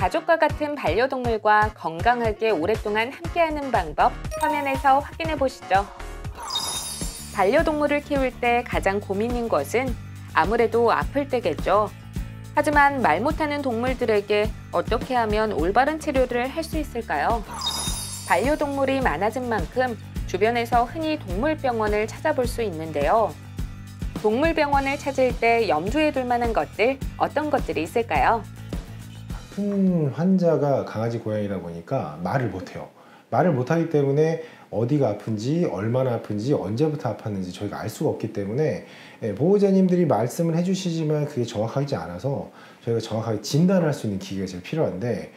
가족과 같은 반려동물과 건강하게 오랫동안 함께하는 방법 화면에서 확인해 보시죠. 반려동물을 키울 때 가장 고민인 것은 아무래도 아플 때겠죠. 하지만 말 못하는 동물들에게 어떻게 하면 올바른 치료를 할 수 있을까요? 반려동물이 많아진 만큼 주변에서 흔히 동물병원을 찾아볼 수 있는데요. 동물병원을 찾을 때 염두에 둘 만한 것들, 어떤 것들이 있을까요? 큰 환자가 강아지, 고양이다 보니까 말을 못해요. 말을 못하기 때문에 어디가 아픈지, 얼마나 아픈지, 언제부터 아팠는지 저희가 알 수가 없기 때문에 보호자님들이 말씀을 해주시지만 그게 정확하지 않아서 저희가 정확하게 진단할 수 있는 기계가 제일 필요한데,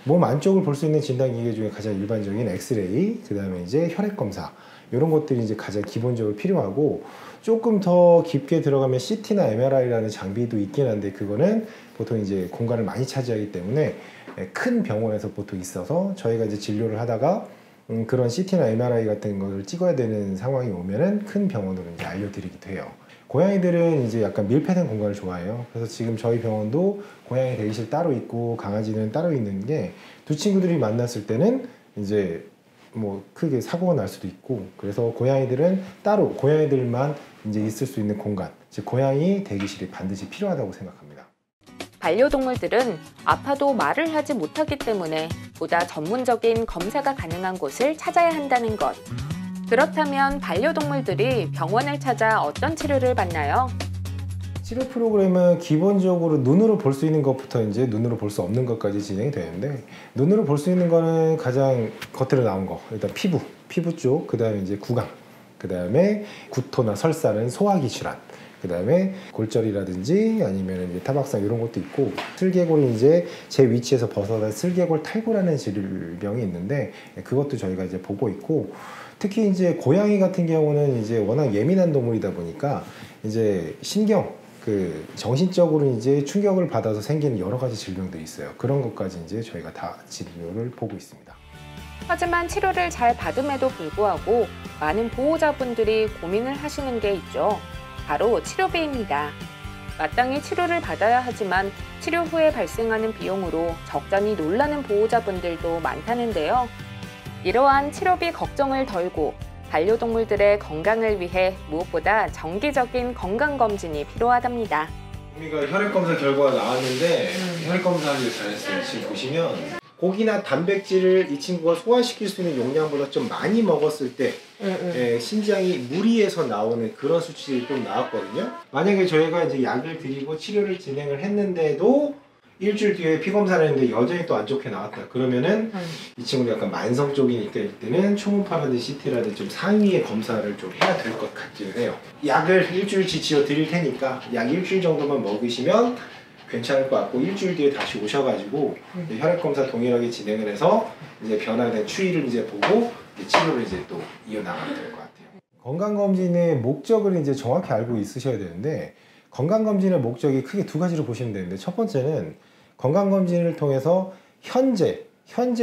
몸 안쪽을 볼 수 있는 진단 기계 중에 가장 일반적인 엑스레이, 그 다음에 이제 혈액 검사, 이런 것들이 이제 가장 기본적으로 필요하고, 조금 더 깊게 들어가면 CT나 MRI라는 장비도 있긴 한데 그거는 보통 이제 공간을 많이 차지하기 때문에 큰 병원에서 보통 있어서 저희가 이제 진료를 하다가 그런 CT나 MRI 같은 걸 찍어야 되는 상황이 오면은 큰 병원으로 이제 알려드리기도 해요. 고양이들은 이제 약간 밀폐된 공간을 좋아해요. 그래서 지금 저희 병원도 고양이 대기실 따로 있고 강아지는 따로 있는 게, 두 친구들이 만났을 때는 이제 뭐 크게 사고가 날 수도 있고, 그래서 고양이들은 따로 고양이들만 이제 있을 수 있는 공간, 즉 고양이 대기실이 반드시 필요하다고 생각합니다. 반려동물들은 아파도 말을 하지 못하기 때문에 보다 전문적인 검사가 가능한 곳을 찾아야 한다는 것. 그렇다면 반려동물들이 병원을 찾아 어떤 치료를 받나요? 치료 프로그램은 기본적으로 눈으로 볼 수 있는 것부터 이제 눈으로 볼 수 없는 것까지 진행이 되는데, 눈으로 볼 수 있는 거는 가장 겉으로 나온 거, 일단 피부 쪽, 그 다음에 이제 구강, 그 다음에 구토나 설사는 소화기 질환, 그 다음에 골절이라든지 아니면 이제 타박상 이런 것도 있고, 슬개골이 이제 제 위치에서 벗어난 슬개골 탈구라는 질병이 있는데 그것도 저희가 이제 보고 있고, 특히 이제 고양이 같은 경우는 이제 워낙 예민한 동물이다 보니까 이제 신경, 정신적으로 이제 충격을 받아서 생기는 여러 가지 질병들이 있어요. 그런 것까지 이제 저희가 다 진료를 보고 있습니다. 하지만 치료를 잘 받음에도 불구하고 많은 보호자분들이 고민을 하시는 게 있죠. 바로 치료비입니다. 마땅히 치료를 받아야 하지만 치료 후에 발생하는 비용으로 적잖이 놀라는 보호자분들도 많다는데요. 이러한 치료비 걱정을 덜고 반려동물들의 건강을 위해 무엇보다 정기적인 건강검진이 필요하답니다. 우리가 혈액검사 결과가 나왔는데 혈액검사하길 잘했어요. 지금 보시면 고기나 단백질을 이 친구가 소화시킬 수 있는 용량보다 좀 많이 먹었을 때 신장이 무리해서 나오는 그런 수치들이 좀 나왔거든요. 만약에 저희가 이제 약을 드리고 치료를 진행을 했는데도 일주일 뒤에 피검사를 했는데 여전히 또 안 좋게 나왔다. 그러면은 이 친구는 약간 만성 쪽이니까 이때는 초음파라든지 CT라든지 좀 상위의 검사를 좀 해야 될 것 같기는 해요. 약을 일주일치 지어 드릴 테니까 약 일주일 정도만 먹으시면 괜찮을 것 같고, 일주일 뒤에 다시 오셔가지고 혈액검사 동일하게 진행을 해서 이제 변화된 추이를 이제 보고 이제 치료를 이제 또 이어나가면 될 것 같아요. 건강검진의 목적을 이제 정확히 알고 있으셔야 되는데, 건강검진의 목적이 크게 두 가지로 보시면 되는데, 첫 번째는 건강검진을 통해서 현재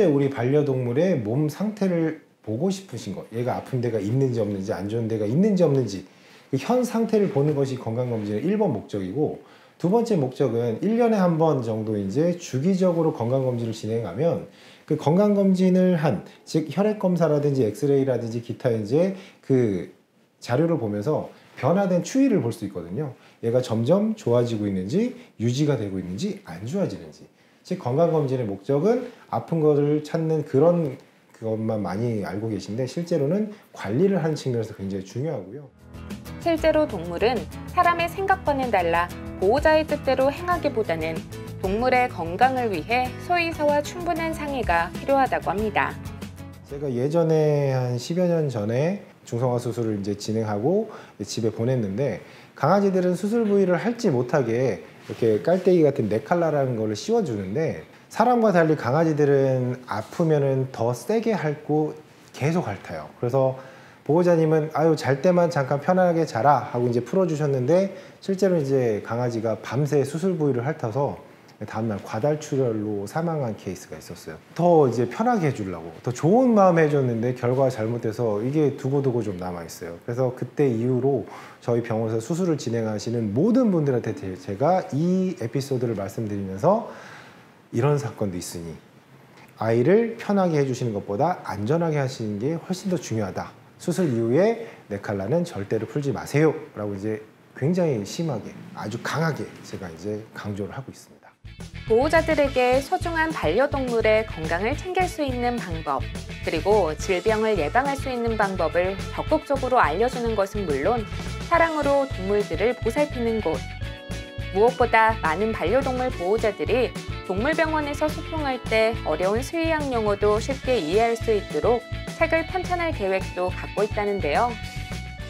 우리 반려동물의 몸 상태를 보고 싶으신 것, 얘가 아픈 데가 있는지 없는지, 안 좋은 데가 있는지 없는지, 그 현 상태를 보는 것이 건강검진의 1번 목적이고, 두 번째 목적은 1년에 한 번 정도 이제 주기적으로 건강검진을 진행하면 그 건강검진을 한, 즉 혈액검사라든지 엑스레이라든지 기타 이제 그 자료를 보면서 변화된 추이를 볼 수 있거든요. 얘가 점점 좋아지고 있는지, 유지가 되고 있는지, 안 좋아지는지. 즉 건강검진의 목적은 아픈 것을 찾는 그것만 많이 알고 계신데, 실제로는 관리를 하는 측면에서 굉장히 중요하고요. 실제로 동물은 사람의 생각과는 달라 보호자의 뜻대로 행하기보다는 동물의 건강을 위해 소의사와 충분한 상의가 필요하다고 합니다. 제가 예전에 한 10여 년 전에 중성화 수술을 이제 진행하고 집에 보냈는데, 강아지들은 수술 부위를 핥지 못하게 이렇게 깔때기 같은 네칼라라는 걸 씌워주는데, 사람과 달리 강아지들은 아프면은 더 세게 핥고 계속 핥아요. 그래서 보호자님은 아유 잘 때만 잠깐 편하게 자라 하고 이제 풀어주셨는데, 실제로 이제 강아지가 밤새 수술 부위를 핥아서 다음날 과다출혈로 사망한 케이스가 있었어요. 더 이제 편하게 해주려고 더 좋은 마음에 해줬는데 결과가 잘못돼서 이게 두고두고 좀 남아있어요. 그래서 그때 이후로 저희 병원에서 수술을 진행하시는 모든 분들한테 제가 이 에피소드를 말씀드리면서 이런 사건도 있으니 아이를 편하게 해주시는 것보다 안전하게 하시는 게 훨씬 더 중요하다. 수술 이후에 네칼라는 절대로 풀지 마세요 라고 이제 굉장히 심하게 아주 강하게 제가 이제 강조를 하고 있습니다. 보호자들에게 소중한 반려동물의 건강을 챙길 수 있는 방법, 그리고 질병을 예방할 수 있는 방법을 적극적으로 알려주는 것은 물론 사랑으로 동물들을 보살피는 곳. 무엇보다 많은 반려동물 보호자들이 동물병원에서 소통할 때 어려운 수의학 용어도 쉽게 이해할 수 있도록 책을 편찬할 계획도 갖고 있다는데요.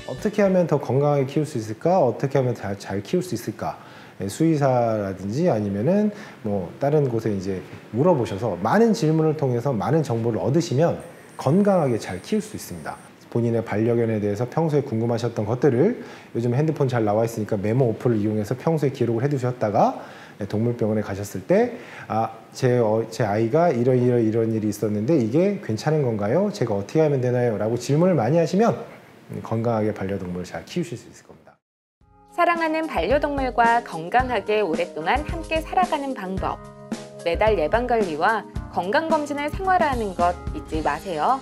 어떻게 하면 더 건강하게 키울 수 있을까? 어떻게 하면 잘 키울 수 있을까? 수의사라든지 아니면은 뭐 다른 곳에 이제 물어보셔서 많은 질문을 통해서 많은 정보를 얻으시면 건강하게 잘 키울 수 있습니다. 본인의 반려견에 대해서 평소에 궁금하셨던 것들을 요즘 핸드폰 잘 나와 있으니까 메모 어플을 이용해서 평소에 기록을 해두셨다가 동물병원에 가셨을 때 제 아이가 이런 일이 있었는데 이게 괜찮은 건가요? 제가 어떻게 하면 되나요? 라고 질문을 많이 하시면 건강하게 반려동물을 잘 키우실 수 있을 겁니다. 사랑하는 반려동물과 건강하게 오랫동안 함께 살아가는 방법. 매달 예방관리와 건강검진을 생활화하는 것 잊지 마세요.